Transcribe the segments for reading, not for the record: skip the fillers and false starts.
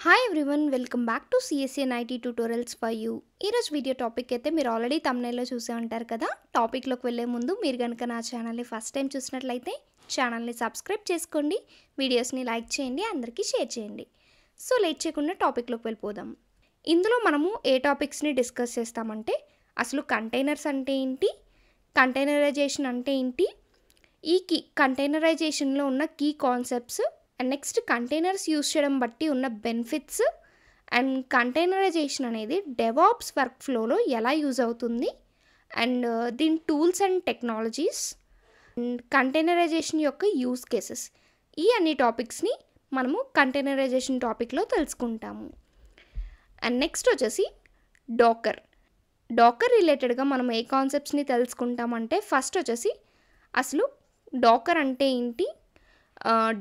Hi everyone, welcome back to CSN IT tutorials for you. ఈరోజు video topic అయితే మీరు already తమ్నైల్లో చూసే ఉంటారు కదా. టాపిక్లోకి వెళ్ళే ముందు మీరు కనుక నా ఛానల్ని ఫస్ట్ టైం చూసినట్లయితే ఛానల్ని సబ్స్క్రైబ్ చేసుకోండి, వీడియోస్ని లైక్ చేయండి, అందరికీ షేర్ చేయండి. సో లేట్ చేయకుండా టాపిక్లోకి వెళ్ళిపోదాం. ఇందులో మనము ఏ టాపిక్స్ని డిస్కస్ చేస్తామంటే అసలు కంటైనర్స్ అంటే ఏంటి, కంటైనరైజేషన్ అంటే ఏంటి, ఈ కంటైనరైజేషన్లో ఉన్న key concepts, and next containers use చేయడం బట్టి ఉన్న బెనిఫిట్స్, అండ్ కంటైనరైజేషన్ అనేది డెవాప్స్ వర్క్ ఫ్లోలో ఎలా యూజ్ అవుతుంది, అండ్ దీని tools and technologies, and containerization యొక్క యూజ్ కేసెస్, ఈ అన్ని టాపిక్స్ని మనము కంటైనరైజేషన్ టాపిక్లో తెలుసుకుంటాము. అండ్ నెక్స్ట్ వచ్చేసి డాకర్ రిలేటెడ్గా మనం ఏ కాన్సెప్ట్స్ని తెలుసుకుంటామంటే ఫస్ట్ వచ్చేసి అసలు డాకర్ అంటే ఏంటి,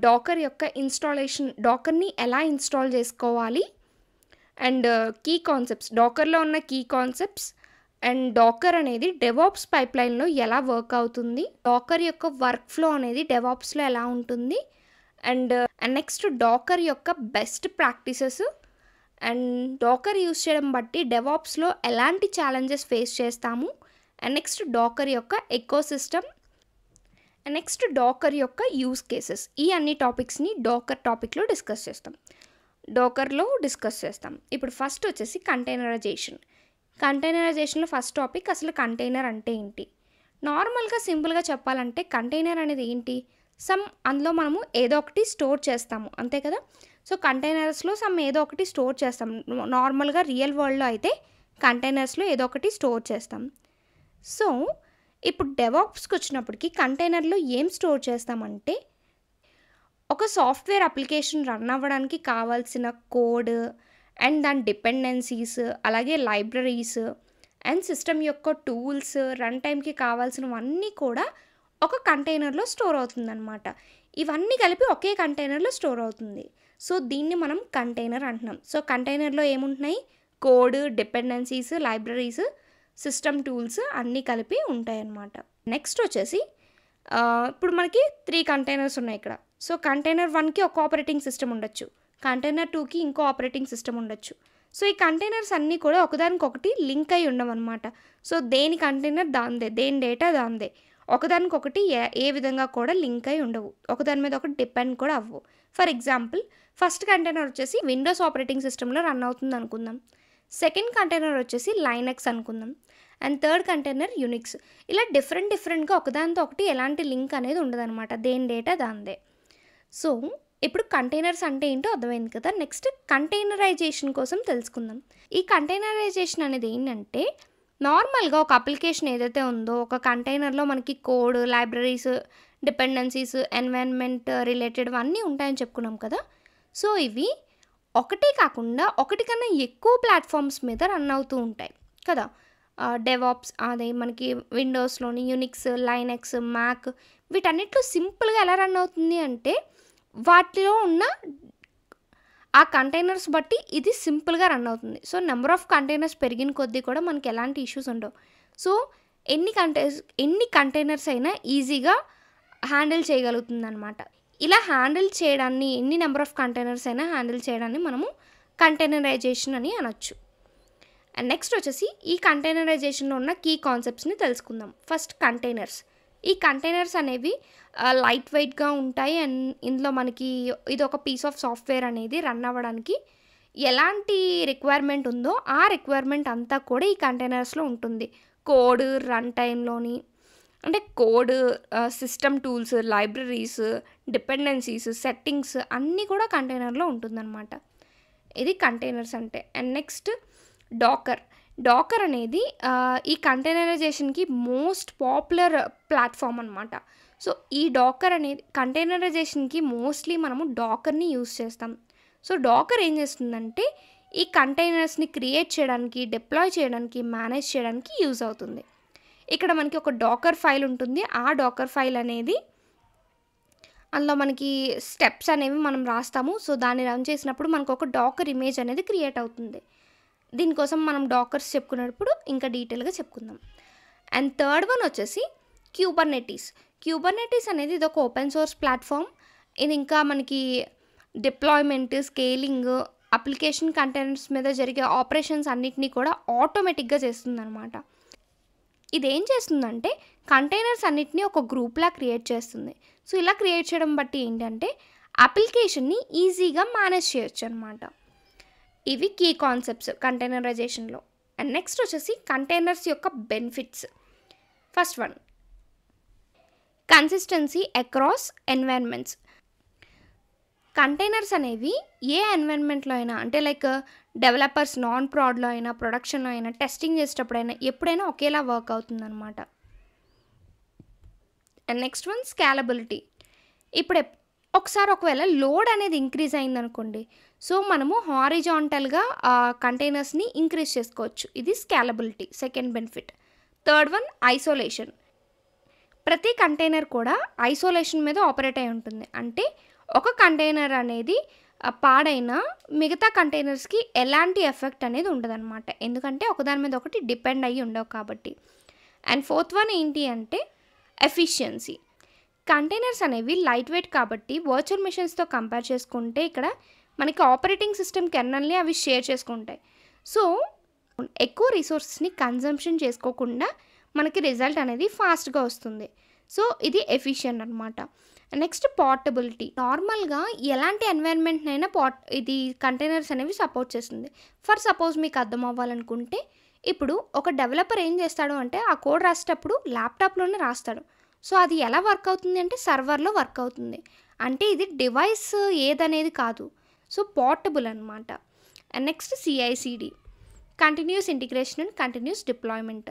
డాకర్ యొక్క ఇన్స్టాలేషన్, డాకర్ని ఎలా ఇన్స్టాల్ చేసుకోవాలి, అండ్ కీ కాన్సెప్ట్స్, డాకర్లో ఉన్న కీ కాన్సెప్ట్స్, అండ్ డాకర్ అనేది డెవాప్స్ పైప్లైన్లో ఎలా వర్క్ అవుతుంది, డాకర్ యొక్క వర్క్ ఫ్లో అనేది డెవాప్స్లో ఎలా ఉంటుంది, అండ్ నెక్స్ట్ డాకర్ యొక్క best practices, and Docker use చేయడం బట్టి డెవాప్స్లో ఎలాంటి ఛాలెంజెస్ ఫేస్ చేస్తాము, అండ్ నెక్స్ట్ డాకర్ యొక్క ఎకోసిస్టమ్, నెక్స్ట్ డాకర్ యొక్క యూస్ కేసెస్, ఈ అన్ని టాపిక్స్ని డాకర్ టాపిక్లో డిస్కస్ చేస్తాం. ఇప్పుడు ఫస్ట్ వచ్చేసి కంటైనరైజేషన్లో ఫస్ట్ టాపిక్ అసలు కంటైనర్ అంటే ఏంటి. నార్మల్గా సింపుల్గా చెప్పాలంటే కంటైనర్ అనేది ఏంటి, అందులో మనము ఏదో ఒకటి స్టోర్ చేస్తాము, అంతే కదా. సో కంటైనర్స్లో ఏదో ఒకటి స్టోర్ చేస్తాం. నార్మల్గా రియల్ వరల్డ్లో అయితే కంటైనర్స్లో ఏదో ఒకటి స్టోర్ చేస్తాం. సో ఇప్పుడు డెవాప్స్కి వచ్చినప్పటికీ కంటైనర్లో ఏం స్టోర్ చేస్తామంటే ఒక సాఫ్ట్వేర్ అప్లికేషన్ రన్ అవ్వడానికి కావాల్సిన కోడ్ అండ్ దాని డిపెండెన్సీస్, అలాగే లైబ్రరీస్ అండ్ సిస్టమ్ యొక్క టూల్స్, రన్ టైంకి కావాల్సినవన్నీ కూడా ఒక కంటైనర్లో స్టోర్ అవుతుందన్నమాట. ఇవన్నీ కలిపి ఒకే కంటైనర్లో స్టోర్ అవుతుంది. సో దీన్ని మనం కంటైనర్ అంటున్నాం. సో కంటైనర్లో ఏముంటున్నాయి, code, dependencies, libraries, system tools అన్నీ కలిపి ఉంటాయి అన్నమాట. నెక్స్ట్ వచ్చేసి ఇప్పుడు మనకి 3 కంటైనర్స్ ఉన్నాయి ఇక్కడ. సో కంటైనర్ 1కి ఒక ఆపరేటింగ్ సిస్టమ్ ఉండొచ్చు, కంటైనర్ 2కి ఇంకో ఆపరేటింగ్ సిస్టమ్ ఉండొచ్చు. సో ఈ కంటైనర్స్ అన్నీ కూడా ఒకదానికొకటి లింక్ అయి ఉండవన్నమాట. సో దేని కంటైనర్ దాందే, దేని డేటా దాందే, ఒకదానికొకటి ఏ విధంగా కూడా లింక్ అయి ఉండవు, ఒకదాని మీద ఒకటి డిపెండ్ కూడా అవ్వవు. ఫర్ ఎగ్జాంపుల్ ఫస్ట్ కంటైనర్ వచ్చేసి విండోస్ ఆపరేటింగ్ సిస్టంలో రన్ అవుతుంది అనుకుందాం, సెకండ్ కంటైనర్ వచ్చేసి లైనక్స్ అనుకుందాం, అండ్ థర్డ్ కంటైనర్ యునిక్స్. ఇలా డిఫరెంట్గా ఒకదానితో ఒకటి ఎలాంటి లింక్ అనేది ఉండదన్నమాట, దేని డేటా దాందే. సో ఇప్పుడు కంటైనర్స్ అంటే ఏంటో అర్థమైంది కదా. నెక్స్ట్ కంటైనరైజేషన్ కోసం తెలుసుకుందాం. ఈ కంటైనరైజేషన్ అనేది ఏంటంటే నార్మల్గా ఒక అప్లికేషన్ ఏదైతే ఉందో ఒక కంటైనర్లో మనకి code, libraries, dependencies, environment related అన్నీ ఉంటాయని చెప్పుకున్నాం కదా. సో ఇవి ఒకటే కాకుండా ఒకటి కన్నా ఎక్కువ ప్లాట్ఫామ్స్ మీద రన్ అవుతూ ఉంటాయి కదా. డెవాప్స్ అదే మనకి విండోస్లోని యునిక్స్, లైనక్స్, మ్యాక్, వీటన్నిటిలో సింపుల్గా ఎలా రన్ అవుతుంది అంటే వాటిలో ఉన్న ఆ కంటైనర్స్ బట్టి ఇది సింపుల్గా రన్ అవుతుంది. సో నెంబర్ ఆఫ్ కంటైనర్స్ పెరిగిన కొద్దీ కూడా మనకి ఎలాంటి ఇష్యూస్ ఉండవు. సో ఎన్ని కంటైనర్స్ అయినా ఈజీగా హ్యాండిల్ చేయగలుగుతుంది అనమాట. ఇలా హ్యాండిల్ చేయడాన్ని, ఎన్ని నెంబర్ ఆఫ్ కంటైనర్స్ అయినా హ్యాండిల్ చేయడాన్ని మనము కంటైనరైజేషన్ అని అనొచ్చు. అండ్ నెక్స్ట్ వచ్చేసి ఈ కంటైనరైజేషన్లో ఉన్న కీ కాన్సెప్ట్స్ని తెలుసుకుందాం. First containers. ఈ కంటైనర్స్ అనేవి లైట్ వెయిట్గా ఉంటాయి. అండ్ ఇందులో మనకి ఇది ఒక పీస్ ఆఫ్ సాఫ్ట్వేర్ అనేది రన్ అవ్వడానికి ఎలాంటి రిక్వైర్మెంట్ ఉందో ఆ రిక్వైర్మెంట్ అంతా కూడా ఈ కంటైనర్స్లో ఉంటుంది. కోడ్, రన్ టైంలోని అంటే code, system tools, libraries, dependencies, settings అన్నీ కూడా కంటైనర్లో ఉంటుందన్నమాట. ఇది కంటైనర్స్ అంటే. అండ్ నెక్స్ట్ డాకర్ అనేది ఈ కంటైనరైజేషన్కి మోస్ట్ పాపులర్ ప్లాట్ఫామ్ అనమాట. సో ఈ డాకర్ అనేది కంటైనరైజేషన్కి మోస్ట్లీ మనము డాకర్ని యూస్ చేస్తాం. సో డాకర్ ఏం చేస్తుందంటే ఈ కంటైనర్స్ని క్రియేట్ చేయడానికి, డిప్లాయ్ చేయడానికి, మేనేజ్ చేయడానికి యూజ్ అవుతుంది. ఇక్కడ మనకి ఒక డాకర్ ఫైల్ ఉంటుంది. ఆ డాకర్ ఫైల్ అనేది అందులో మనకి స్టెప్స్ అనేవి మనం రాస్తాము. సో దాన్ని రన్ చేసినప్పుడు మనకు ఒక డాకర్ ఇమేజ్ అనేది క్రియేట్ అవుతుంది. దీనికోసం మనం డాకర్స్ చెప్పుకున్నప్పుడు ఇంకా డీటెయిల్గా చెప్పుకుందాం. అండ్ థర్డ్ వన్ వచ్చేసి క్యూబర్నెటీస్ అనేది ఇది ఒక ఓపెన్ సోర్స్ ప్లాట్ఫామ్. ఇది ఇంకా మనకి డిప్లాయ్మెంట్, స్కేలింగ్ అప్లికేషన్ కంటైనర్స్ మీద జరిగే ఆపరేషన్స్ అన్నిటిని కూడా ఆటోమేటిక్‌గా చేస్తుందనమాట. ఇదేం చేస్తుందంటే కంటైనర్స్ అన్నిటిని ఒక గ్రూప్‌లా క్రియేట్ చేస్తుంది. సో, ఇలా క్రియేట్ చేయడం బట్టి ఏంటంటే అప్లికేషన్‌ని ఈజీగా మేనేజ్ చేయొచ్చనమాట. ఇవి కీ కాన్సెప్ట్స్ కంటైనరైజేషన్‌లో. అండ్ నెక్స్ట్ వచ్చేసి కంటైనర్స్ యొక్క benefits. First one, consistency across environments. Containers అనేవి ఏ ఎన్వైరన్మెంట్‌లో అయినా అంటే లైక్ డెవలపర్స్ నాన్ ప్రాడ్‌లో అయినా, ప్రొడక్షన్‌లో అయినా, టెస్టింగ్ చేసేటప్పుడైనా ఎప్పుడైనా ఒకేలా వర్క్ అవుతుందనమాట. And next one scalability. ఇప్పుడు ఒకసారి ఒకవేళ లోడ్ అనేది ఇంక్రీజ్ అయిందనుకోండి, సో మనము హారిజాంటల్‌గా కంటైనర్స్‌ని ఇంక్రీజ్ చేసుకోవచ్చు. ఇది scalability second benefit. Third one isolation. ప్రతి కంటైనర్ కూడా ఐసోలేషన్ మీద ఆపరేట్ అయి ఉంటుంది. అంటే ఒక కంటైనర్ అనేది పాడైనా మిగతా కంటైనర్స్‌కి ఎలాంటి ఎఫెక్ట్ అనేది ఉండదనమాట. ఎందుకంటే ఒకదాని మీద ఒకటి డిపెండ్ అయ్యి ఉండవు కాబట్టి. అండ్ ఫోర్త్ వన్ ఏంటి అంటే ఎఫిషియన్సీ. కంటైనర్స్ అనేవి లైట్ వెయిట్ కాబట్టి వర్చువల్ మెషిన్స్‌తో కంపేర్ చేసుకుంటే ఇక్కడ మనకి ఆపరేటింగ్ సిస్టమ్ కెర్నల్‌ని అవి షేర్ చేసుకుంటాయి. సో, ఎక్కువ రిసోర్సెస్‌ని కన్జంప్షన్ చేసుకోకుండా మనకి రిజల్ట్ అనేది ఫాస్ట్‌గా వస్తుంది. సో, ఇది ఎఫిషియెంట్ అనమాట. Next portability. నార్మల్‌గా ఎలాంటి ఎన్వైరన్మెంట్‌నైనా ఇది కంటైనర్స్ అనేవి సపోర్ట్ చేస్తుంది. ఫర్ సపోజ్ మీకు అర్థం అవ్వాలనుకుంటే, ఇప్పుడు ఒక డెవలపర్ ఏం చేస్తాడు అంటే ఆ కోడ్ రాసేటప్పుడు ల్యాప్‌టాప్‌లోనే రాస్తాడు. సో, అది ఎలా వర్క్ అవుతుంది అంటే సర్వర్‌లో వర్క్ అవుతుంది. అంటే ఇది డివైస్ ఏదనేది కాదు. సో, పోర్టబుల్ అనమాట. And next CI/CD. Continuous integration and continuous deployment.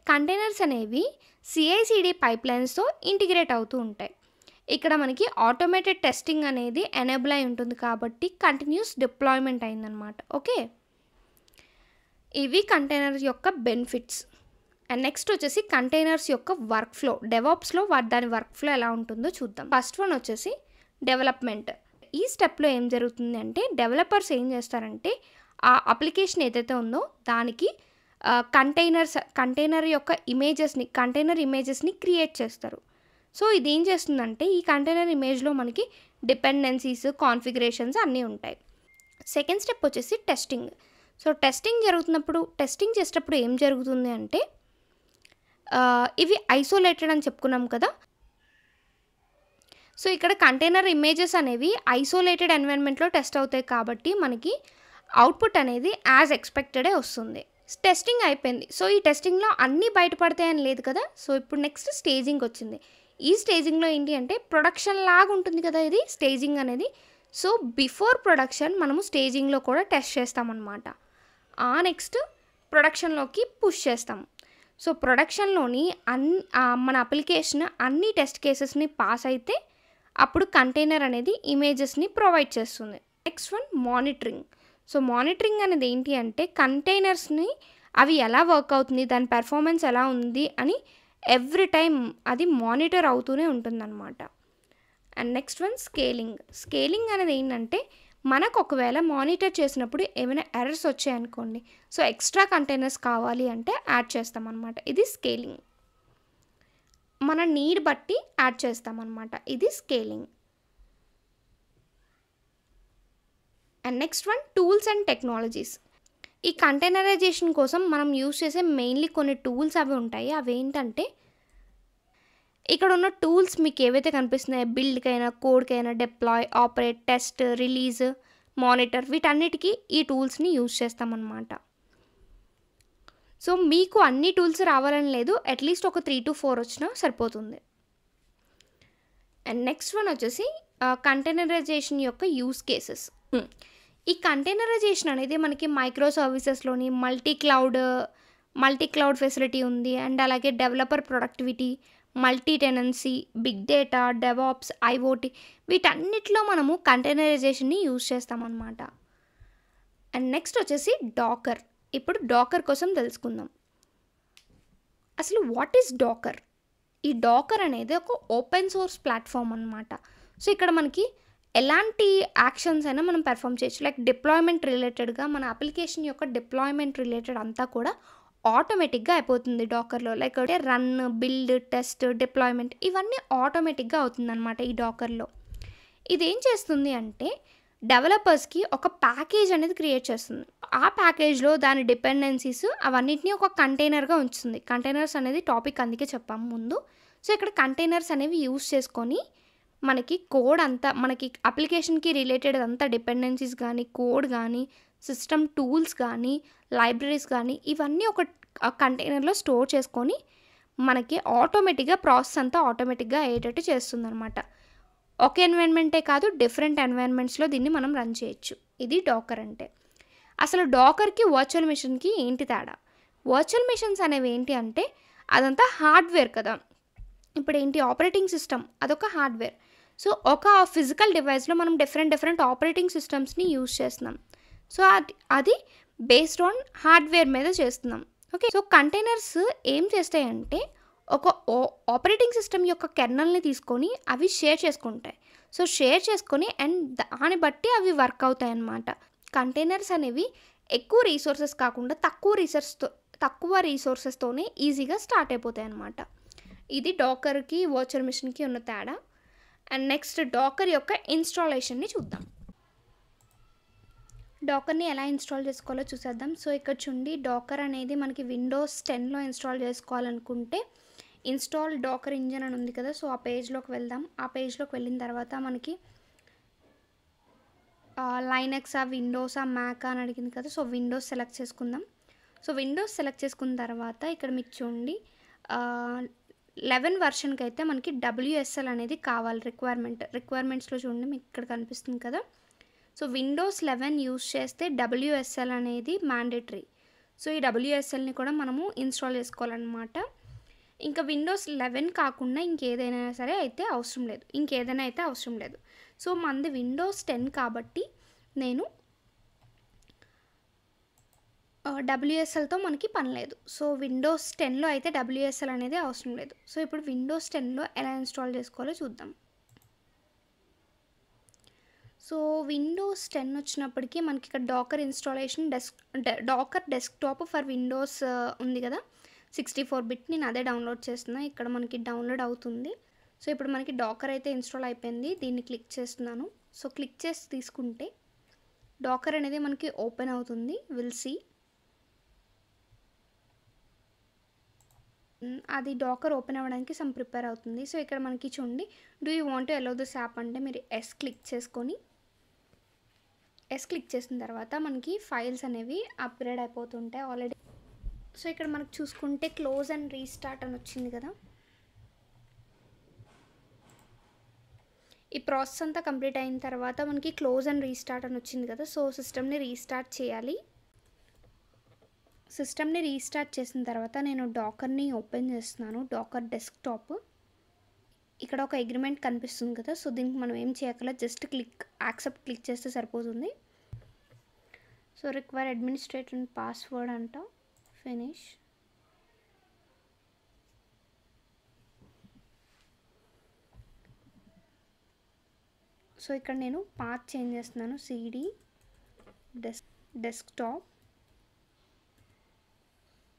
Containers అనేవి CI/CD పైప్లైన్స్‌తో ఇంటిగ్రేట్ అవుతూ ఉంటాయి. ఇక్కడ మనకి ఆటోమేటెడ్ టెస్టింగ్ అనేది ఎనేబుల్ అయి ఉంటుంది కాబట్టి కంటిన్యూస్ డిప్లాయ్మెంట్ అయిందనమాట. ఓకే, ఇవి కంటైనర్ యొక్క బెనిఫిట్స్. అండ్ నెక్స్ట్ వచ్చేసి కంటైనర్స్ యొక్క వర్క్ ఫ్లో. డెవాప్స్లో దాని వర్క్ ఫ్లో ఎలా ఉంటుందో చూద్దాం. ఫస్ట్ వన్ వచ్చేసి డెవలప్మెంట్. ఈ స్టెప్లో ఏం జరుగుతుంది అంటే డెవలపర్స్ ఏం చేస్తారంటే ఆ అప్లికేషన్ ఏదైతే ఉందో దానికి కంటైనర్ యొక్క కంటైనర్ ఇమేజెస్ని క్రియేట్ చేస్తారు. సో, ఇది ఏం చేస్తుందంటే ఈ కంటైనర్ ఇమేజ్లో మనకి డిపెండెన్సీస్, కాన్ఫిగరేషన్స్ అన్నీ ఉంటాయి. సెకండ్ స్టెప్ వచ్చేసి టెస్టింగ్. సో, టెస్టింగ్ చేసేటప్పుడు ఏం జరుగుతుంది అంటే ఇవి ఐసోలేటెడ్ అని చెప్పుకున్నాం కదా. సో, ఇక్కడ కంటైనర్ ఇమేజెస్ అనేవి ఐసోలేటెడ్ ఎన్వైరన్మెంట్లో టెస్ట్ అవుతాయి కాబట్టి మనకి అవుట్పుట్ అనేది యాజ్ ఎక్స్పెక్టెడే వస్తుంది. టెస్టింగ్ అయిపోయింది. సో, ఈ టెస్టింగ్లో అన్నీ బయటపడతాయని లేదు కదా. సో, ఇప్పుడు నెక్స్ట్ స్టేజింగ్ వచ్చింది. ఈ స్టేజింగ్లో ఏంటి అంటే ప్రొడక్షన్ లాగా ఉంటుంది కదా ఇది స్టేజింగ్ అనేది. సో, బిఫోర్ ప్రొడక్షన్ మనము స్టేజింగ్లో కూడా టెస్ట్ చేస్తామన్నమాట. నెక్స్ట్ ప్రొడక్షన్లోకి పుష్ చేస్తాం. సో, ప్రొడక్షన్లోని మన అప్లికేషన్ అన్ని టెస్ట్ కేసెస్ని పాస్ అయితే అప్పుడు కంటైనర్ అనేది ఇమేజెస్ని ప్రొవైడ్ చేస్తుంది. Next one monitoring. So, monitoring అనేది ఏంటి అంటే కంటైనర్స్ని అవి ఎలా వర్క్ అవుతుంది, దాని పెర్ఫార్మెన్స్ ఎలా ఉంది అని ఎవ్రీ టైం అది మానిటర్ అవుతూనే ఉంటుందన్నమాట. And next one scaling. Scaling అనేది ఏంటంటే మనకు ఒకవేళ మానిటర్ చేసినప్పుడు ఏమైనా ఎర్రర్స్ వచ్చాయనుకోండి, సో ఎక్స్ట్రా కంటైనర్స్ కావాలి అంటే యాడ్ చేస్తామన్నమాట. ఇది స్కేలింగ్. మన నీడ్ బట్టి యాడ్ చేస్తామన్నమాట. ఇది scaling. And next one tools and technologies. ఈ కంటైనరైజేషన్ కోసం మనం యూజ్ చేసే మెయిన్లీ కొన్ని టూల్స్ అవి ఉంటాయి. అవి ఏంటంటే ఇక్కడ ఉన్న టూల్స్ మీకు ఏవైతే కనిపిస్తున్నాయో బిల్డ్కైనా, కోడ్కైనా, deploy, operate, test, release, monitor వీటన్నిటికీ ఈ టూల్స్ని యూజ్ చేస్తామన్నమాట. సో, మీకు అన్ని టూల్స్ రావాలని లేదు, అట్లీస్ట్ ఒక 3 to 4 వచ్చినా సరిపోతుంది. అండ్ నెక్స్ట్ వన్ వచ్చేసి కంటైనరైజేషన్ యొక్క యూస్ కేసెస్. ఈ కంటైనరైజేషన్ అనేది మనకి మైక్రో సర్వీసెస్లోని మల్టీ క్లౌడ్ ఫెసిలిటీ ఉంది. అండ్ అలాగే developer productivity, multi tenancy, big data, DevOps, IoT వీటన్నిటిలో మనము కంటైనరైజేషన్ని యూజ్ చేస్తామన్నమాట. అండ్ నెక్స్ట్ వచ్చేసి డాకర్. ఇప్పుడు డాకర్ కోసం తెలుసుకుందాం. అసలు వాట్ ఈజ్ డాకర్? ఈ డాకర్ అనేది ఒక ఓపెన్ సోర్స్ ప్లాట్ఫామ్ అనమాట. సో, ఇక్కడ మనకి ఎలాంటి యాక్షన్స్ అయినా మనం పెర్ఫామ్ చేయొచ్చు. లైక్ డిప్లాయ్మెంట్ రిలేటెడ్గా మన అప్లికేషన్ యొక్క డిప్లాయ్మెంట్ రిలేటెడ్ అంతా కూడా ఆటోమేటిక్గా అయిపోతుంది డాకర్లో. Like run, build, test, deployment ఇవన్నీ ఆటోమేటిక్గా అవుతుందన్నమాట ఈ డాకర్లో. ఇదేం చేస్తుంది అంటే డెవలపర్స్‌కి ఒక ప్యాకేజ్ అనేది క్రియేట్ చేస్తుంది. ఆ ప్యాకేజ్‌లో దాని డిపెండెన్సీస్ అవన్నిటిని ఒక కంటైనర్‌గా ఉంచుతుంది. కంటైనర్స్ అనేది టాపిక్ అందుకే చెప్పాము ముందు. సో, ఇక్కడ కంటైనర్స్ అనేవి యూజ్ చేసుకొని మనకి కోడ్ అంతా మనకి అప్లికేషన్‌కి రిలేటెడ్ అంతా డిపెండెన్సీస్ గానీ, కోడ్ గానీ, సిస్టమ్ టూల్స్ గానీ, లైబ్రరీస్ గానీ ఇవన్నీ ఒక కంటైనర్‌లో స్టోర్ చేసుకొని మనకి ఆటోమేటిక్‌గా ప్రాసెస్ అంతా ఆటోమేటిక్‌గా అయ్యేటట్టు చేస్తుందనమాట. ఒక ఎన్వైర్న్మెంటే కాదు డిఫరెంట్ ఎన్వైర్న్మెంట్స్‌లో దీన్ని మనం రన్ చేయొచ్చు. ఇది డాకర్ అంటే. అసలు డాకర్‌కి, వర్చువల్ మిషన్‌కి ఏంటి తేడా? వర్చువల్ మిషన్స్ అనేవి ఏంటి అంటే అదంతా హార్డ్‌వేర్ కదా! ఇప్పుడేంటి ఆపరేటింగ్ సిస్టమ్ అదొక హార్డ్‌వేర్. సో, ఒక ఫిజికల్ డివైస్‌లో మనం డిఫరెంట్ ఆపరేటింగ్ సిస్టమ్స్‌ని యూజ్ చేస్తున్నాం. సో, అది బేస్డ్ ఆన్ హార్డ్‌వేర్ మీద చేస్తున్నాం. ఓకే. సో, కంటైనర్స్ ఏం చేస్తాయంటే ఒక ఆపరేటింగ్ సిస్టమ్ యొక్క కెర్నల్‌ని తీసుకొని అవి షేర్ చేసుకుంటాయి. సో, షేర్ చేసుకొని అండ్ దాన్ని బట్టి అవి వర్క్ అవుతాయన్నమాట. కంటైనర్స్ అనేవి ఎక్కువ రిసోర్సెస్ కాకుండా తక్కువ రిసోర్సెస్‌తోనే ఈజీగా స్టార్ట్ అయిపోతాయన్నమాట. ఇది డాకర్‌కి, వర్చువల్ మిషన్‌కి ఉన్న తేడా. అండ్ నెక్స్ట్ డాకర్ యొక్క ఇన్‌స్టాలేషన్‌ని చూద్దాం. డాకర్‌ని ఎలా ఇన్‌స్టాల్ చేసుకోవాలో చూసేద్దాం. సో, ఇక్కడ చూడండి డాకర్ అనేది మనకి విండోస్ 10లో ఇన్‌స్టాల్ చేసుకోవాలనుకుంటే ఇన్‌స్టాల్ డాకర్ ఇంజిన్ అని ఉంది కదా! సో, ఆ పేజ్‌లోకి వెళ్దాం. ఆ పేజ్‌లోకి వెళ్ళిన తర్వాత మనకి లైనక్సా, విండోసా, మ్యాకా అని అడిగింది కదా! సో, విండోస్ సెలెక్ట్ చేసుకుందాం. సో, విండోస్ సెలెక్ట్ చేసుకున్న తర్వాత ఇక్కడ మీకు చూడండి 11 వెర్షన్‌కి అయితే మనకి WSL అనేది కావాలి రిక్వైర్మెంట్స్‌లో చూడండి మీకు ఇక్కడ కనిపిస్తుంది కదా! సో, విండోస్ 11 యూజ్ చేస్తే WSL అనేది మ్యాండేటరీ. సో, ఈ WSLని కూడా మనము ఇన్‌స్టాల్ చేసుకోవాలన్నమాట. ఇంకా విండోస్ 11 కాకుండా ఇంకేదైనా సరే అయితే అవసరం లేదు. సో, మనది విండోస్ 10 కాబట్టి నేను WSLతో మనకి పని లేదు. సో, విండోస్ 10లో అయితే WSL అనేది అవసరం లేదు. సో, ఇప్పుడు విండోస్ 10లో ఎలా ఇన్‌స్టాల్ చేసుకోవాలో చూద్దాం. సో, విండోస్ 10 వచ్చినప్పటికి మనకి ఇక్కడ Docker installation Docker desktop for Windows ఉంది కదా! 64 బిట్ నేను అదే డౌన్లోడ్ చేస్తున్నా. ఇక్కడ మనకి డౌన్లోడ్ అవుతుంది. సో, ఇప్పుడు మనకి డాకర్ అయితే ఇన్‌స్టాల్ అయిపోయింది. దీన్ని క్లిక్ చేస్తున్నాను. సో, క్లిక్ చేసి తీసుకుంటే డాకర్ అనేది మనకి ఓపెన్ అవుతుంది. Will see. అది డాకర్ ఓపెన్ అవ్వడానికి ప్రిపేర్ అవుతుంది. సో, ఇక్కడ మనకి చూడండి do you want to allow this app అంటే మీరు ఎస్ క్లిక్ చేసిన తర్వాత మనకి ఫైల్స్ అనేవి అప్‌గ్రేడ్ అయిపోతుంటాయి ఆల్రెడీ. సో, ఇక్కడ మనకు చూసుకుంటే క్లోజ్ అండ్ రీస్టార్ట్ అని వచ్చింది కదా! ఈ ప్రాసెస్ అంతా కంప్లీట్ అయిన తర్వాత మనకి క్లోజ్ అండ్ రీస్టార్ట్ అని వచ్చింది కదా! సో, సిస్టమ్‌ని రీస్టార్ట్ చేయాలి. సిస్టమ్‌ని రీస్టార్ట్ చేసిన తర్వాత నేను డాకర్‌ని ఓపెన్ చేస్తున్నాను. Docker desktop. ఇక్కడ ఒక అగ్రీమెంట్ కనిపిస్తుంది కదా! సో, దీనికి మనం ఏం చేయక్కర్ల జస్ట్ యాక్సెప్ట్ క్లిక్ చేస్తే సరిపోతుంది. So, require administrator and password అంట. ఫినిష్. సో, ఇక్కడ నేను పాత్ చేంజ్ చేస్తున్నాను. CD డెస్క్‌టాప్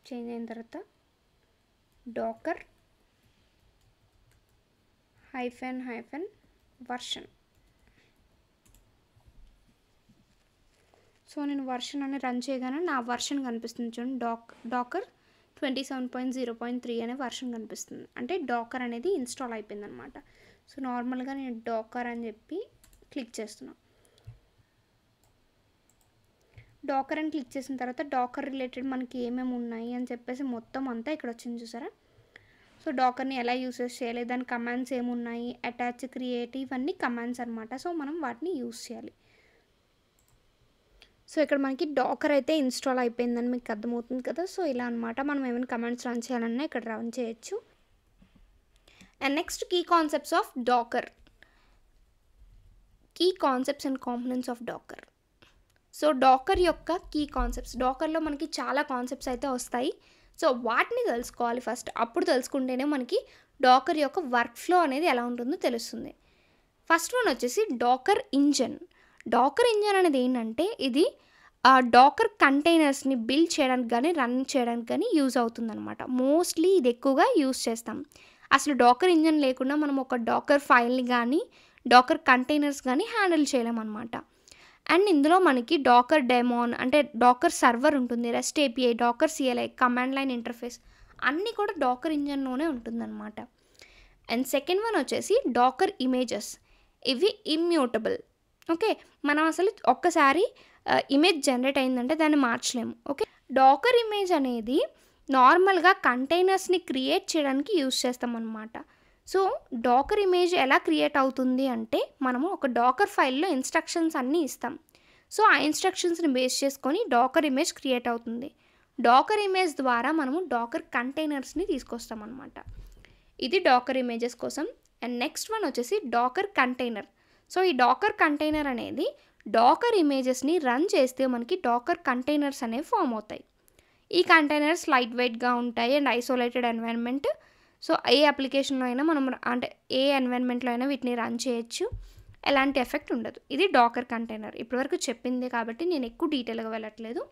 చేంజ్ అయిన తర్వాత డాకర్ --వర్షన్. సో, నేను వర్షన్ అని రన్ చేయగానే నా వర్షన్ కనిపిస్తుంది చూడండి. డాకర్ 27.0.3 అనే వర్షన్ కనిపిస్తుంది. అంటే డాకర్ అనేది ఇన్‌స్టాల్ అయిపోయిందనమాట. సో, నార్మల్‌గా నేను డాకర్ అని చెప్పి క్లిక్ చేస్తున్నాను. డాకర్ అని క్లిక్ చేసిన తర్వాత డాకర్ రిలేటెడ్ మనకి ఏమేమి ఉన్నాయి అని చెప్పేసి మొత్తం అంతా ఇక్కడ వచ్చింది చూసారా? సో, డాకర్‌ని ఎలా యూసేజ్ చేయాలి, దాని కమాండ్స్ ఏమున్నాయి, అటాచ్, క్రియేట్ ఇవన్నీ కమాండ్స్ అనమాట. సో, మనం వాటిని యూజ్ చేయాలి. సో, ఇక్కడ మనకి డాకర్ అయితే ఇన్‌స్టాల్ అయిపోయిందని మీకు అర్థమవుతుంది కదా! సో, ఇలా అనమాట మనం ఏమైనా కమాండ్స్ రన్ చేయాలన్నా ఇక్కడ రన్ చేయొచ్చు. And next key concepts of Docker. Key concepts and components of Docker. So, Docker యొక్క కీ కాన్సెప్ట్స్. డాకర్‌లో మనకి చాలా కాన్సెప్ట్స్ అయితే వస్తాయి. సో, వాటిని తెలుసుకోవాలి ఫస్ట్. అప్పుడు తెలుసుకుంటేనే మనకి డాకర్ యొక్క వర్క్ ఫ్లో అనేది ఎలా ఉంటుందో తెలుస్తుంది. ఫస్ట్ వన్ వచ్చేసి డాకర్ ఇంజన్. డాకర్ ఇంజన్ అనేది ఏంటంటే ఇది డాకర్ కంటైనర్స్ని బిల్డ్ చేయడానికి కానీ రన్ చేయడానికి కానీ యూజ్ అవుతుందన్నమాట. మోస్ట్లీ ఇది ఎక్కువగా యూజ్ చేస్తాం. అసలు డాకర్ ఇంజన్ లేకుండా మనం ఒక డాకర్ ఫైల్ని కానీ డాకర్ కంటైనర్స్ కానీ హ్యాండిల్ చేయలేమన్నమాట. అండ్ ఇందులో మనకి డాకర్ డెమోన్ అంటే డాకర్ సర్వర్ ఉంటుంది, rest API, Docker CLI, command line interface అన్నీ కూడా డాకర్ ఇంజన్లోనే ఉంటుందన్నమాట. అండ్ సెకండ్ వన్ వచ్చేసి డాకర్ ఇమేజెస్. ఇవి ఇమ్యూటబుల్. ఓకే, మనం అసలు ఒక్కసారి ఇమేజ్ జనరేట్ అయిందంటే దాన్ని మార్చలేము. ఓకే, డాకర్ ఇమేజ్ అనేది నార్మల్గా కంటైనర్స్ని క్రియేట్ చేయడానికి యూజ్ చేస్తామన్నమాట. సో డాకర్ ఇమేజ్ ఎలా క్రియేట్ అవుతుంది అంటే మనము ఒక డాకర్ ఫైల్లో ఇన్స్ట్రక్షన్స్ అన్నీ ఇస్తాం. సో ఆ ఇన్స్ట్రక్షన్స్ని బేస్ చేసుకొని డాకర్ ఇమేజ్ క్రియేట్ అవుతుంది. డాకర్ ఇమేజ్ ద్వారా మనము డాకర్ కంటైనర్స్ని తీసుకొస్తామన్నమాట. ఇది డాకర్ ఇమేజెస్ కోసం. అండ్ నెక్స్ట్ వన్ వచ్చేసి డాకర్ కంటైనర్. సో ఈ డాకర్ కంటైనర్ అనేది డాకర్ ఇమేజెస్ని రన్ చేస్తే మనకి డాకర్ కంటైనర్స్ అనేవి ఫామ్ అవుతాయి. ఈ కంటైనర్స్ లైట్ వెయిట్గా ఉంటాయి అండ్ ఐసోలేటెడ్ ఎన్వైరన్మెంట్. సో ఏ అప్లికేషన్లో అయినా మనం అంటే ఏ ఎన్వైరన్మెంట్లో అయినా వీటిని రన్ చేయొచ్చు, ఎలాంటి ఎఫెక్ట్ ఉండదు. ఇది డాకర్ కంటైనర్. ఇప్పటివరకు చెప్పిందే కాబట్టి నేను ఎక్కువ డీటెయిల్గా వెళ్ళట్లేదు.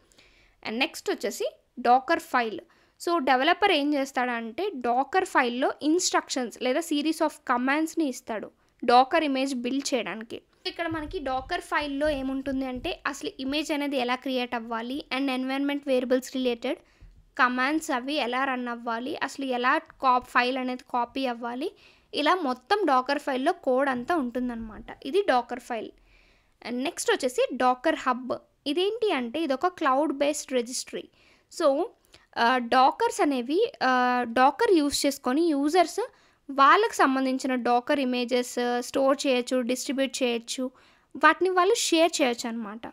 అండ్ నెక్స్ట్ వచ్చేసి డాకర్ ఫైల్. సో డెవలపర్ ఏం చేస్తాడంటే డాకర్ ఫైల్లో ఇన్స్ట్రక్షన్స్ లేదా సిరీస్ ఆఫ్ కమాండ్స్ని ఇస్తాడు డాకర్ ఇమేజ్ బిల్డ్ చేయడానికి. ఇక్కడ మనకి డాకర్ ఫైల్లో ఏముంటుంది అంటే అసలు ఇమేజ్ అనేది ఎలా క్రియేట్ అవ్వాలి and environment variables related commands అవి ఎలా రన్ అవ్వాలి, అసలు ఎలా ఫైల్ అనేది కాపీ అవ్వాలి, ఇలా మొత్తం డాకర్ ఫైల్లో కోడ్ అంతా ఉంటుందన్నమాట. ఇది డాకర్ ఫైల్. అండ్ నెక్స్ట్ వచ్చేసి డాకర్ హబ్. ఇదేంటి అంటే ఇదొక cloud based registry. So Dockers అనేవి డాకర్ యూస్ చేసుకొని యూజర్స్ వాళ్ళకి సంబంధించిన డాకర్ ఇమేజెస్ స్టోర్ చేయొచ్చు, డిస్ట్రిబ్యూట్ చేయొచ్చు, వాటిని వాళ్ళు షేర్ చేయొచ్చు అనమాట.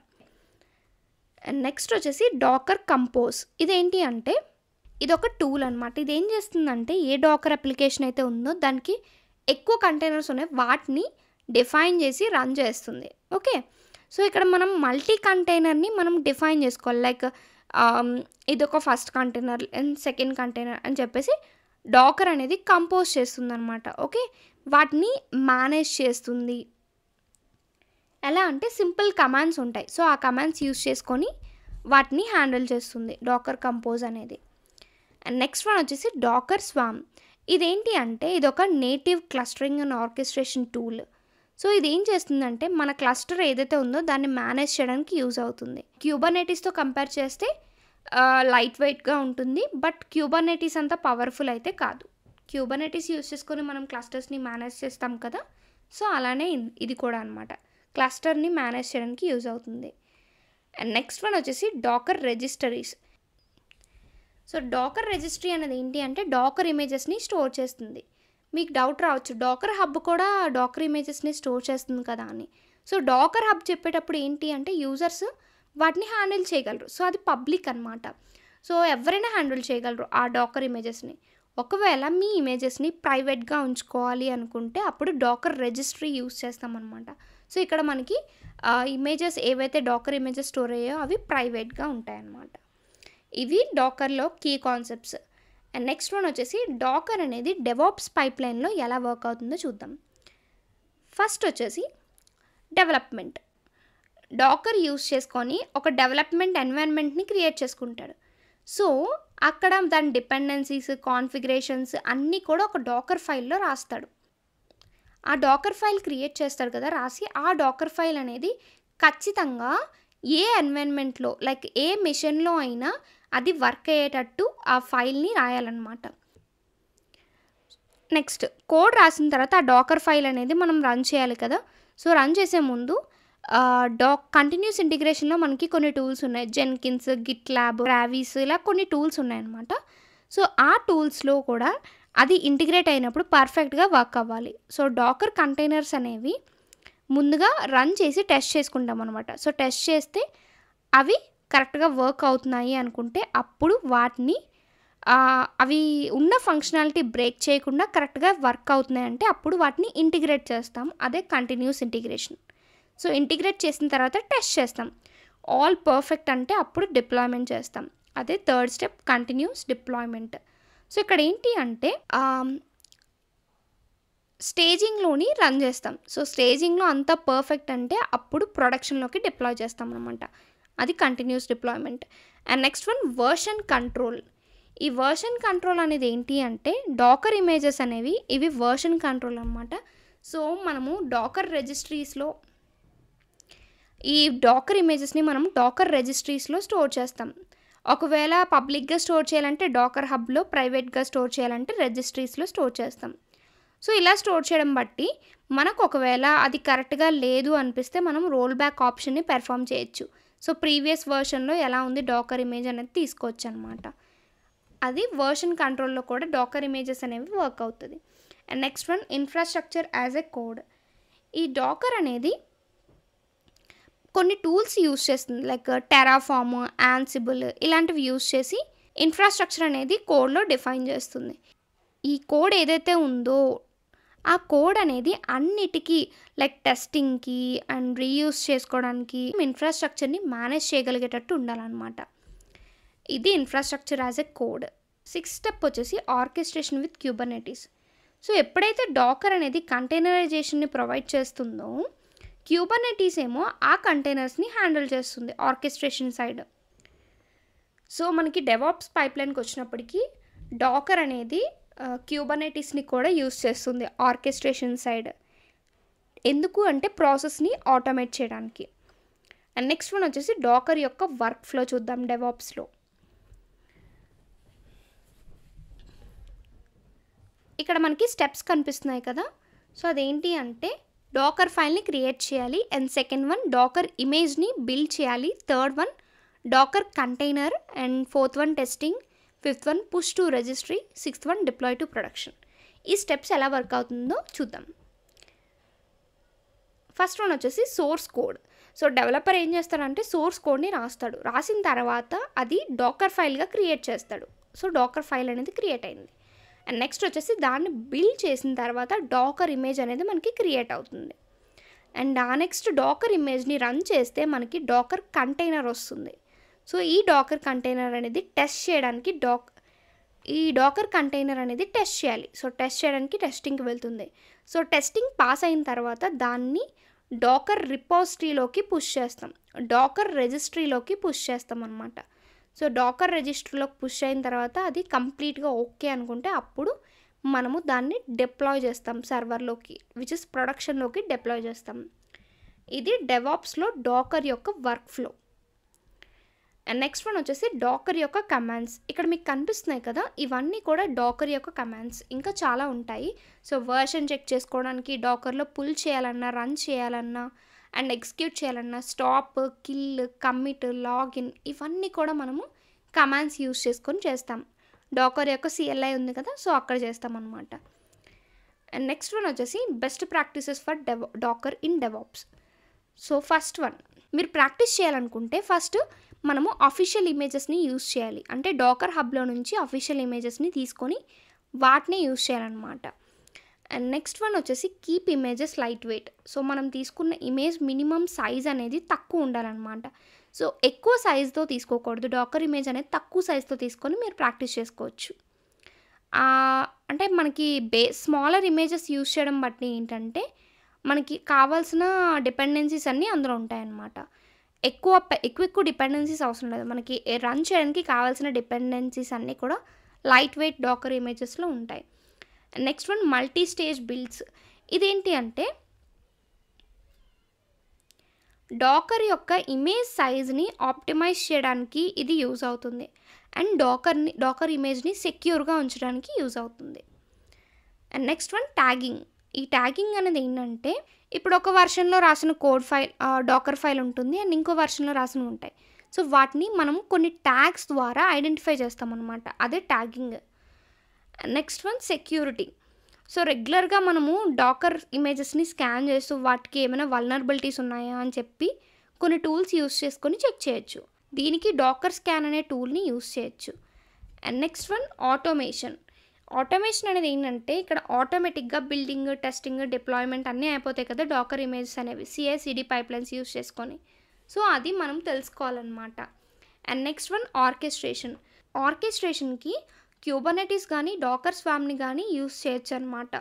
అండ్ నెక్స్ట్ వచ్చేసి డాకర్ కంపోజ్. ఇదేంటి అంటే ఇదొక టూల్ అనమాట. ఇది ఏం చేస్తుందంటే ఏ డాకర్ అప్లికేషన్ అయితే ఉందో దానికి ఎక్కువ కంటైనర్స్ ఉన్నాయి వాటిని డిఫైన్ చేసి రన్ చేస్తుంది. ఓకే, సో ఇక్కడ మనం మల్టీ కంటైనర్ని మనం డిఫైన్ చేసుకోవాలి. లైక్ ఇదొక first container and second container అని చెప్పేసి డాకర్ అనేది కంపోజ్ చేస్తుంది అనమాట. ఓకే, వాటిని మేనేజ్ చేస్తుంది. ఎలా అంటే సింపుల్ కమాండ్స్ ఉంటాయి. సో ఆ కమాండ్స్ యూస్ చేసుకొని వాటిని హ్యాండిల్ చేస్తుంది డాకర్ కంపోజ్ అనేది. అండ్ నెక్స్ట్ వన్ వచ్చేసి డాకర్ స్వామ్. ఇదేంటి అంటే ఇదొక native clustering and orchestration tool. So ఇది ఏం చేస్తుందంటే మన క్లస్టర్ ఏదైతే ఉందో దాన్ని మేనేజ్ చేయడానికి యూజ్ అవుతుంది. క్యూబర్నెటీస్తో కంపేర్ చేస్తే లైట్ వెయిట్గా ఉంటుంది, బట్ క్యూబర్నెటీస్ అంతా పవర్ఫుల్ అయితే కాదు. క్యూబర్నెటీస్ యూజ్ చేసుకొని మనం క్లస్టర్స్ని మేనేజ్ చేస్తాం కదా, సో అలానే ఇది కూడా అనమాట క్లస్టర్ని మేనేజ్ చేయడానికి యూజ్ అవుతుంది. అండ్ నెక్స్ట్ వన్ వచ్చేసి డాకర్ రెజిస్టరీస్. సో డాకర్ రెజిస్ట్రీ అనేది ఏంటి అంటే డాకర్ ఇమేజెస్ని స్టోర్ చేస్తుంది. మీకు డౌట్ రావచ్చు డాకర్ హబ్ కూడా డాకర్ ఇమేజెస్ని స్టోర్ చేస్తుంది కదా అని. సో డాకర్ హబ్ చెప్పేటప్పుడు ఏంటి అంటే యూజర్స్ వాటిని హ్యాండిల్ చేయగలరు. సో అది పబ్లిక్ అనమాట. సో ఎవరైనా హ్యాండిల్ చేయగలరు ఆ డాకర్ ఇమేజెస్ని. ఒకవేళ మీ ఇమేజెస్ని ప్రైవేట్గా ఉంచుకోవాలి అనుకుంటే అప్పుడు డాకర్ రెజిస్ట్రీ యూజ్ చేస్తామన్నమాట. సో ఇక్కడ మనకి ఇమేజెస్ ఏవైతే డాకర్ ఇమేజెస్ స్టోర్ అయ్యాయో అవి ప్రైవేట్గా ఉంటాయన్నమాట. ఇవి డాకర్లో key concepts. And next one వచ్చేసి డాకర్ అనేది డెవాప్స్ పైప్లైన్లో ఎలా వర్క్ అవుతుందో చూద్దాం. ఫస్ట్ వచ్చేసి డెవలప్మెంట్. డాకర్ యూజ్ చేసుకొని ఒక డెవలప్మెంట్ ఎన్వైరన్మెంట్ని క్రియేట్ చేసుకుంటాడు. సో అక్కడ దాని డిపెండెన్సీస్, కాన్ఫిగరేషన్స్ అన్నీ కూడా ఒక డాకర్ ఫైల్లో రాస్తాడు. ఆ డాకర్ ఫైల్ క్రియేట్ చేస్తాడు కదా రాసి, ఆ డాకర్ ఫైల్ అనేది ఖచ్చితంగా ఏ ఎన్వైరన్మెంట్లో లైక్ ఏ మిషన్లో అయినా అది వర్క్ అయ్యేటట్టు ఆ ఫైల్ని రాయాలన్నమాట. నెక్స్ట్ కోడ్ రాసిన తర్వాత ఆ డాకర్ ఫైల్ అనేది మనం రన్ చేయాలి కదా. సో రన్ చేసే ముందు కంటిన్యూస్ ఇంటిగ్రేషన్లో మనకి కొన్ని టూల్స్ ఉన్నాయి. జెన్కిన్స్, గిట్ ల్యాబ్, ట్రావిస్, ఇలా కొన్ని టూల్స్ ఉన్నాయన్నమాట. సో ఆ టూల్స్లో కూడా అది ఇంటిగ్రేట్ అయినప్పుడు పర్ఫెక్ట్గా వర్క్ అవ్వాలి. సో డాకర్ కంటైనర్స్ అనేవి ముందుగా రన్ చేసి టెస్ట్ చేసుకుంటాం అనమాట. సో టెస్ట్ చేస్తే అవి కరెక్ట్గా వర్క్ అవుతున్నాయి అనుకుంటే అప్పుడు వాటిని అవి ఉన్న ఫంక్షనాలిటీ బ్రేక్ చేయకుండా కరెక్ట్గా వర్క్ అవుతున్నాయి అంటే అప్పుడు వాటిని ఇంటిగ్రేట్ చేస్తాం. అదే కంటిన్యూస్ ఇంటిగ్రేషన్. సో ఇంటిగ్రేట్ చేసిన తర్వాత టెస్ట్ చేస్తాం. ఆల్ పర్ఫెక్ట్ అంటే అప్పుడు డిప్లాయ్మెంట్ చేస్తాం. అదే third step, continuous deployment. So ఇక్కడ ఏంటి అంటే స్టేజింగ్లోని రన్ చేస్తాం. సో స్టేజింగ్లో అంతా పర్ఫెక్ట్ అంటే అప్పుడు ప్రొడక్షన్లోకి డిప్లాయ్ చేస్తాం అనమాట. అది continuous deployment. And next one version control. ఈ వర్షన్ కంట్రోల్ అనేది ఏంటి అంటే డాకర్ ఇమేజెస్ అనేవి ఇవి వర్షన్ కంట్రోల్ అనమాట. సో మనము డాకర్ రెజిస్ట్రీస్లో ఈ డాకర్ ఇమేజెస్‌ని మనం డాకర్ రిజిస్ట్రీస్‌లో స్టోర్ చేస్తాం. ఒకవేళ పబ్లిక్‌గా స్టోర్ చేయాలంటే డాకర్ హబ్‌లో, ప్రైవేట్‌గా స్టోర్ చేయాలంటే రిజిస్ట్రీస్‌లో స్టోర్ చేస్తాం. సో, ఇలా స్టోర్ చేయడం బట్టి మనకు ఒకవేళ అది కరెక్ట్‌గా లేదు అనిపిస్తే మనం రోల్ బ్యాక్ ఆప్షన్‌ని పెర్ఫార్మ్ చేయొచ్చు. సో, ప్రీవియస్ వెర్షన్‌లో ఎలా ఉంది డాకర్ ఇమేజ్ అనేది తీసుకోవచ్చనమాట. అది వెర్షన్ కంట్రోల్‌లో కూడా డాకర్ ఇమేజెస్ అనేవి వర్క్ అవుతది. And next one infrastructure as a code. ఈ డాకర్ అనేది కొన్ని టూల్స్ యూజ్ చేస్తుంది. లైక్ టెరాఫార్మ్, యాన్సిబుల్ ఇలాంటివి యూజ్ చేసి ఇన్‌ఫ్రాస్ట్రక్చర్ అనేది కోడ్‌లో డిఫైన్ చేస్తుంది. ఈ కోడ్ ఏదైతే ఉందో ఆ కోడ్ అనేది అన్నిటికీ లైక్ టెస్టింగ్‌కి అండ్ రీయూజ్ చేసుకోవడానికి ఇన్‌ఫ్రాస్ట్రక్చర్‌ని మేనేజ్ చేయగలిగేటట్టు ఉండాలనమాట. ఇది infrastructure as a code. 6th step వచ్చేసి ఆర్కెస్ట్రేషన్ విత్ క్యూబర్నెటీస్. సో, ఎప్పుడైతే డాకర్ అనేది కంటైనరైజేషన్‌ని ప్రొవైడ్ చేస్తుందో, క్యూబర్నెటీస్ ఏమో ఆ కంటైనర్స్‌ని హ్యాండిల్ చేస్తుంది ఆర్కెస్ట్రేషన్ సైడ్. సో, మనకి డెవాప్స్ పైప్‌లైన్‌కి వచ్చినప్పటికి డాకర్ అనేది క్యూబర్నెటీస్‌ని కూడా యూజ్ చేస్తుంది ఆర్కెస్ట్రేషన్ సైడ్. ఎందుకు అంటే ప్రాసెస్‌ని ఆటోమేట్ చేయడానికి. అండ్ నెక్స్ట్ వన్ వచ్చేసి డాకర్ యొక్క వర్క్ ఫ్లో చూద్దాం డెవాప్స్‌లో. ఇక్కడ మనకి స్టెప్స్ కనిపిస్తున్నాయి కదా! సో, అదేంటి అంటే డాకర్ ఫైల్‌ని క్రియేట్ చేయాలి. అండ్ సెకండ్ వన్ డాకర్ ఇమేజ్‌ని బిల్డ్ చేయాలి. Third one docker container. And fourth one testing. Fifth one push to registry. Sixth one deploy to production. ఈ స్టెప్స్ ఎలా వర్క్ అవుతుందో చూద్దాం. ఫస్ట్ వన్ వచ్చేసి సోర్స్ కోడ్. సో, డెవలపర్ ఏం చేస్తాడంటే source కోడ్‌ని రాస్తాడు. రాసిన తర్వాత అది డాకర్ ఫైల్‌గా క్రియేట్ చేస్తాడు. సో, డాకర్ ఫైల్ అనేది క్రియేట్ అయింది. అండ్ నెక్స్ట్ వచ్చేసి దాన్ని బిల్డ్ చేసిన తర్వాత డాకర్ ఇమేజ్ అనేది మనకి క్రియేట్ అవుతుంది. అండ్ ఆ నెక్స్ట్ డాకర్ ఇమేజ్‌ని రన్ చేస్తే మనకి డాకర్ కంటైనర్ వస్తుంది. సో, ఈ డాకర్ కంటైనర్ అనేది టెస్ట్ చేయడానికి ఈ డాకర్ కంటైనర్ అనేది టెస్ట్ చేయాలి. సో, టెస్ట్ చేయడానికి టెస్టింగ్‌కి వెళ్తుంది. సో, టెస్టింగ్ పాస్ అయిన తర్వాత దాన్ని డాకర్ రిపోజిటరీలోకి పుష్ చేస్తాం. డాకర్ రిజిస్ట్రీలోకి పుష్ చేస్తాం అనమాట. సో, డాకర్ రిజిస్ట్రీలోకి పుష్ అయిన తర్వాత అది కంప్లీట్‌గా ఓకే అనుకుంటే అప్పుడు మనము దాన్ని డిప్లాయ్ చేస్తాం సర్వర్‌లోకి, విచ్ ఇస్ ప్రొడక్షన్‌లోకి డిప్లాయ్ చేస్తాం. ఇది డెవాప్స్‌లో డాకర్ యొక్క work flow. And next one వచ్చేసి డాకర్ యొక్క కమాండ్స్. ఇక్కడ మీకు కనిపిస్తున్నాయి కదా! ఇవన్నీ కూడా డాకర్ యొక్క కమాండ్స్. ఇంకా చాలా ఉంటాయి. సో, వెర్షన్ చెక్ చేసుకోవడానికి డాకర్‌లో పుల్ చేయాలన్నా, రన్ చేయాలన్నా అండ్ ఎగ్జిక్యూట్ చేయాలన్నా స్టాప్, కిల్, కమిట్, లాగిన్ ఇవన్నీ కూడా మనము కమాండ్స్ యూజ్ చేసుకొని చేస్తాం. డాకర్ యొక్క CLI ఉంది కదా! సో, అక్కడ చేస్తామన్నమాట. అండ్ నెక్స్ట్ వన్ వచ్చేసి best practices for docker in DevOps. So, first one మీరు ప్రాక్టీస్ చేయాలనుకుంటే ఫస్ట్ మనము అఫీషియల్ ఇమేజెస్‌ని యూజ్ చేయాలి. అంటే డాకర్ హబ్‌లో నుంచి అఫీషియల్ ఇమేజెస్‌ని తీసుకొని వాటిని యూజ్ చేయాలన్నమాట. అండ్ నెక్స్ట్ వన్ వచ్చేసి keep images light weight. So, మనం తీసుకున్న ఇమేజ్ మినిమమ్ సైజ్ అనేది తక్కువ ఉండాలన్నమాట. సో, ఎక్కువ సైజ్‌తో తీసుకోకూడదు. డాకర్ ఇమేజ్ అనేది తక్కువ సైజ్‌తో తీసుకొని మీరు ప్రాక్టీస్ చేసుకోవచ్చు. అంటే మనకి స్మాలర్ ఇమేజెస్ యూజ్ చేయడం బట్టి ఏంటంటే మనకి కావాల్సిన డిపెండెన్సీస్ అన్నీ అందులో ఉంటాయన్నమాట. ఎక్కువ డిపెండెన్సీస్ అవసరం లేదు. మనకి రన్ చేయడానికి కావాల్సిన డిపెండెన్సీస్ అన్నీ కూడా లైట్ వెయిట్ డాకర్ ఇమేజెస్‌లో ఉంటాయి. Next one multi stage builds. ఇదేంటి అంటే డాకర్ యొక్క ఇమేజ్ సైజ్‌ని ఆప్టిమైజ్ చేయడానికి ఇది యూజ్ అవుతుంది. అండ్ డాకర్ ఇమేజ్‌ని సెక్యూర్‌గా ఉంచడానికి యూజ్ అవుతుంది. And next one tagging. ఈ ట్యాగింగ్ అనేది ఏంటంటే ఇప్పుడు ఒక వెర్షన్‌లో రాసిన కోడ్ ఫైల్ డాకర్ ఫైల్ ఉంటుంది. అండ్ ఇంకో వెర్షన్‌లో రాసినవి ఉంటాయి. సో, వాటిని మనం కొన్ని ట్యాగ్స్ ద్వారా ఐడెంటిఫై చేస్తామన్నమాట. అదే tagging. Next one security. So, రెగ్యులర్‌గా మనము డాకర్ ఇమేజెస్‌ని స్కాన్ చేస్తూ వాటికి ఏమైనా వల్నరబిలిటీస్ ఉన్నాయా అని చెప్పి కొన్ని టూల్స్ యూజ్ చేసుకొని చెక్ చేయొచ్చు. దీనికి డాకర్ స్కాన్ అనే టూల్‌ని యూజ్ చేయొచ్చు. And next one automation. Automation అనేది ఏంటంటే ఇక్కడ ఆటోమేటిక్‌గా బిల్డింగ్, టెస్టింగ్, డిప్లాయ్‌మెంట్ అన్నీ అయిపోతాయి కదా! డాకర్ ఇమేజెస్ అనేవి CI/CD పైప్‌లైన్స్ యూజ్ చేసుకొని. సో, అది మనం తెలుసుకోవాలన్నమాట. And next one orchestration. ఆర్కెస్ట్రేషన్‌కి క్యూబర్నెటీస్ కానీ, డాకర్ స్వామ్‌ని కానీ యూజ్ చేయొచ్చన్నమాట.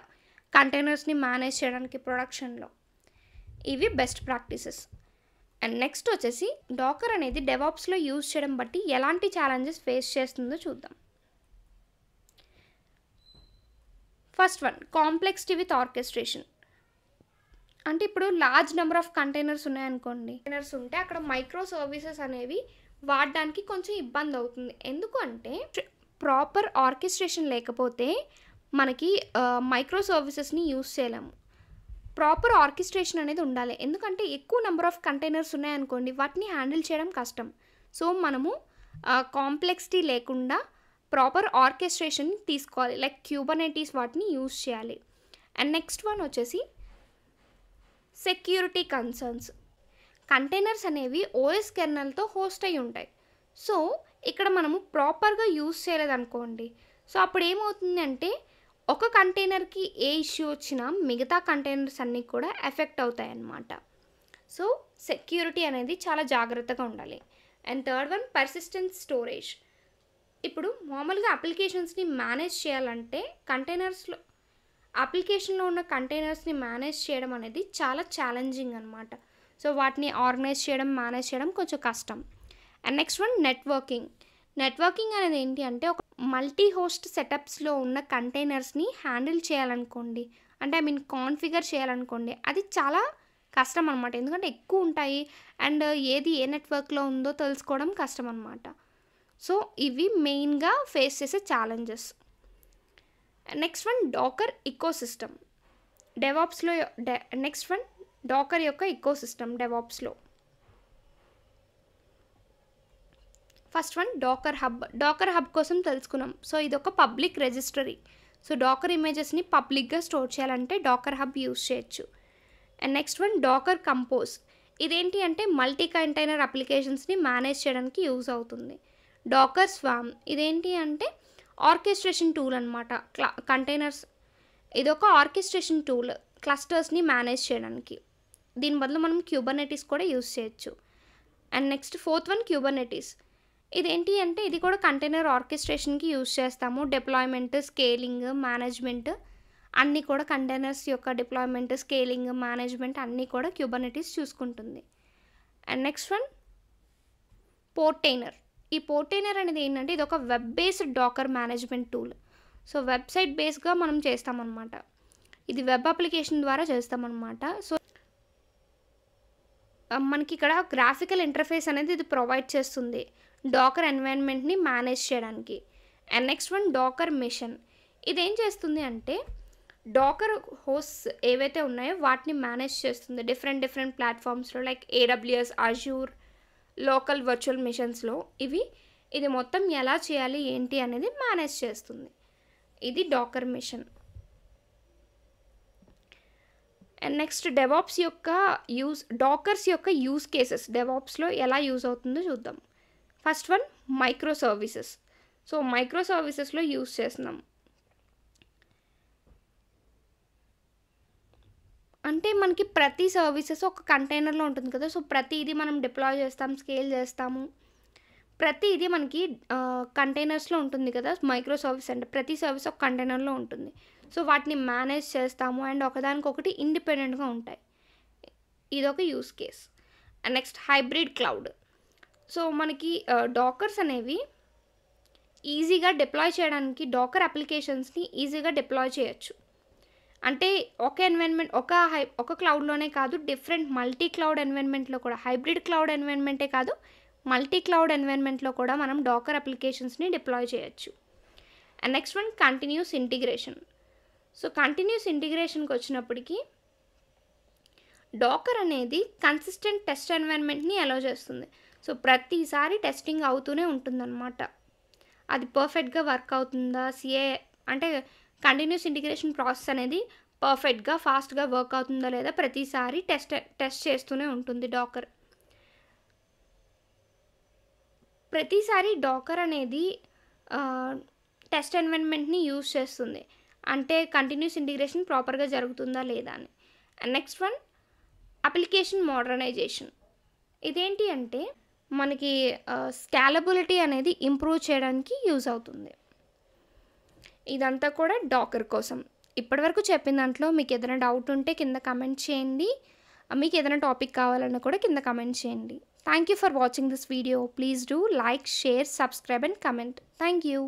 కంటైనర్స్‌ని మేనేజ్ చేయడానికి ప్రొడక్షన్‌లో. ఇవి బెస్ట్ ప్రాక్టీసెస్. అండ్ నెక్స్ట్ వచ్చేసి డాకర్ అనేది డెవాప్స్‌లో యూజ్ చేయడం బట్టి ఎలాంటి ఛాలెంజెస్ ఫేస్ చేస్తుందో చూద్దాం. First one complexity with orchestration. అంటే ఇప్పుడు లార్జ్ నెంబర్ ఆఫ్ కంటైనర్స్ ఉన్నాయనుకోండి. కంటైనర్స్ ఉంటే అక్కడ మైక్రో సర్వీసెస్ అనేవి వాడడానికి కొంచెం ఇబ్బంది అవుతుంది. ఎందుకు అంటే ప్రాపర్ ఆర్కెస్ట్రేషన్ లేకపోతే మనకి మైక్రో సర్వీసెస్‌ని యూజ్ చేయలేము. ప్రాపర్ ఆర్కెస్ట్రేషన్ అనేది ఉండాలి. ఎందుకంటే ఎక్కువ నెంబర్ ఆఫ్ కంటైనర్స్ ఉన్నాయనుకోండి, వాటిని హ్యాండిల్ చేయడం కష్టం. సో, మనము కాంప్లెక్సిటీ లేకుండా ప్రాపర్ ఆర్కెస్ట్రేషన్ తీసుకోవాలి. లైక్ క్యూబర్నెటీస్ వాటిని యూజ్ చేయాలి. అండ్ నెక్స్ట్ వన్ వచ్చేసి సెక్యూరిటీ కన్సర్న్స్. కంటైనర్స్ అనేవి ఓఎస్ కెర్నల్‌తో హోస్ట్ అయ్యి ఉంటాయి. సో, ఇక్కడ మనము ప్రాపర్‌గా యూజ్ చేయలేదనుకోండి, సో, అప్పుడు ఏమవుతుందంటే ఒక కంటైనర్‌కి ఏ ఇష్యూ వచ్చినా మిగతా కంటైనర్స్ అన్నీ కూడా ఎఫెక్ట్ అవుతాయన్నమాట. సో, సెక్యూరిటీ అనేది చాలా జాగ్రత్తగా ఉండాలి. And third one persistent storage. ఇప్పుడు మామూలుగా అప్లికేషన్స్‌ని మేనేజ్ చేయాలంటే అప్లికేషన్‌లో ఉన్న కంటైనర్స్‌ని మేనేజ్ చేయడం అనేది చాలా ఛాలెంజింగ్ అనమాట. సో, వాటిని ఆర్గనైజ్ చేయడం, మేనేజ్ చేయడం కొంచెం కష్టం. And next one networking. Networking అనేది ఏంటి అంటే ఒక మల్టీ హోస్ట్ సెటప్స్‌లో ఉన్న కంటైనర్స్‌ని హ్యాండిల్ చేయాలనుకోండి, అంటే కాన్ఫిగర్ చేయాలనుకోండి, అది చాలా కష్టం అనమాట. ఎందుకంటే ఎక్కువ ఉంటాయి అండ్ ఏది ఏ నెట్వర్క్‌లో ఉందో తెలుసుకోవడం కష్టం అనమాట. సో, ఇవి మెయిన్‌గా ఫేస్ చేసే challenges. Next one Docker ecosystem. డెవాప్స్‌లో నెక్స్ట్ వన్ డాకర్ యొక్క ఇకోసిస్టమ్ డెవాప్స్‌లో. First one Docker Hub. Docker Hub కోసం తెలుసుకున్నాం. సో, ఇదొక పబ్లిక్ రిజిస్టరీ. సో, డాకర్ ఇమేజెస్‌ని పబ్లిక్‌గా స్టోర్ చేయాలంటే డాకర్ హబ్ యూజ్ చేయొచ్చు. And next one Docker Compose. ఇదేంటి అంటే మల్టీ కంటైనర్ అప్లికేషన్స్‌ని మేనేజ్ చేయడానికి యూజ్ అవుతుంది. Docker Swarm. ఇదేంటి అంటే ఆర్కెస్ట్రేషన్ టూల్ అనమాట. కంటైనర్స్ ఇదొక ఆర్కెస్ట్రేషన్ టూల్ క్లస్టర్స్‌ని మేనేజ్ చేయడానికి. దీని బదులు మనం క్యూబర్నెటీస్ కూడా యూజ్ చేయొచ్చు. And next fourth one Kubernetes. ఇదేంటి అంటే ఇది కూడా కంటైనర్ ఆర్కెస్ట్రేషన్‌కి యూజ్ చేస్తాము. డిప్లాయ్మెంట్, స్కేలింగ్, మేనేజ్మెంట్ అన్నీ కూడా కంటైనర్స్ యొక్క డిప్లాయ్మెంట్, స్కేలింగ్, మేనేజ్మెంట్ అన్నీ కూడా క్యూబర్నెటీస్ చూసుకుంటుంది. And next one Portainer. ఈ పోర్టైనర్ అనేది ఏంటంటే ఇది ఒక web based Docker management tool. So, website బేస్డ్‌గా మనం చేస్తామన్నమాట. ఇది వెబ్ అప్లికేషన్ ద్వారా చేస్తామన్నమాట. సో, మనకి ఇక్కడ గ్రాఫికల్ ఇంటర్ఫేస్ అనేది ఇది ప్రొవైడ్ చేస్తుంది డాకర్ ఎన్వైరన్మెంట్‌ని మేనేజ్ చేయడానికి. And next one docker machine. ఇదేం చేస్తుంది అంటే డాకర్ హోస్ట్స్ ఏవైతే ఉన్నాయో వాటిని మేనేజ్ చేస్తుంది డిఫరెంట్ ప్లాట్ఫామ్స్‌లో like AWS, Azure, local virtual మిషన్స్‌లో ఇది మొత్తం ఎలా చేయాలి ఏంటి అనేది మేనేజ్ చేస్తుంది. ఇది Docker machine. And next DevOps యొక్క డాకర్స్ యొక్క యూజ్ కేసెస్ డెవాప్స్‌లో ఎలా యూజ్ అవుతుందో చూద్దాం. First one micro services. So, micro సర్వీసెస్‌లో యూజ్ చేస్తున్నాం. అంటే మనకి ప్రతి సర్వీసెస్ ఒక కంటైనర్‌లో ఉంటుంది కదా! సో, ప్రతీది మనం డిప్లాయ్ చేస్తాం, స్కేల్ చేస్తాము. ప్రతీది మనకి కంటైనర్స్‌లో ఉంటుంది కదా! మైక్రో సర్వీస్ అంటే ప్రతి సర్వీస్ ఒక కంటైనర్‌లో ఉంటుంది. సో, వాటిని మేనేజ్ చేస్తాము అండ్ ఒకదానికొకటి ఇండిపెండెంట్‌గా ఉంటాయి. ఇదొక use case. And next hybrid cloud. So, మనకి డాకర్స్ అనేవి ఈజీగా డిప్లాయ్ చేయడానికి డాకర్ అప్లికేషన్స్‌ని ఈజీగా డిప్లాయ్ చేయొచ్చు. అంటే ఒక ఎన్వైరన్మెంట్ ఒక క్లౌడ్‌లోనే కాదు డిఫరెంట్ మల్టీ క్లౌడ్ ఎన్వైరన్మెంట్‌లో కూడా హైబ్రిడ్ క్లౌడ్ ఎన్వైరన్మెంటే కాదు మల్టీ క్లౌడ్ ఎన్వైరన్మెంట్‌లో కూడా మనం డాకర్ అప్లికేషన్స్‌ని డిప్లాయ్ చేయొచ్చు. And next one continuous integration. So, continuous ఇంటిగ్రేషన్‌కి వచ్చినప్పటికి డాకర్ అనేది కన్సిస్టెంట్ టెస్ట్ ఎన్వైరన్మెంట్‌ని అలౌ చేస్తుంది. సో, ప్రతిసారి టెస్టింగ్ అవుతూనే ఉంటుందన్నమాట. అది పర్ఫెక్ట్‌గా వర్క్ అవుతుందా, అంటే కంటిన్యూస్ ఇంటిగ్రేషన్ ప్రాసెస్ అనేది పర్ఫెక్ట్‌గా, ఫాస్ట్‌గా వర్క్ అవుతుందా లేదా ప్రతిసారి టెస్ట్ చేస్తూనే ఉంటుంది డాకర్. ప్రతిసారి డాకర్ అనేది టెస్ట్ ఎన్వైరన్మెంట్‌ని యూజ్ చేస్తుంది. అంటే కంటిన్యూస్ ఇంటిగ్రేషన్ ప్రాపర్‌గా జరుగుతుందా లేదా అని. And next one application modernization. ఇదేంటి అంటే మనకి స్కేలబిలిటీ అనేది ఇంప్రూవ్ చేయడానికి యూజ్ అవుతుంది. ఇదంతా కూడా డాకర్ కోసం. ఇప్పటివరకు చెప్పిన దాంట్లో మీకు ఏదైనా డౌట్ ఉంటే కింద కమెంట్ చేయండి. మీకు ఏదైనా టాపిక్ కావాలన్నా కూడా కింద కమెంట్ చేయండి. Thank you for watching this video. Please do like, share, subscribe and comment. Thank you.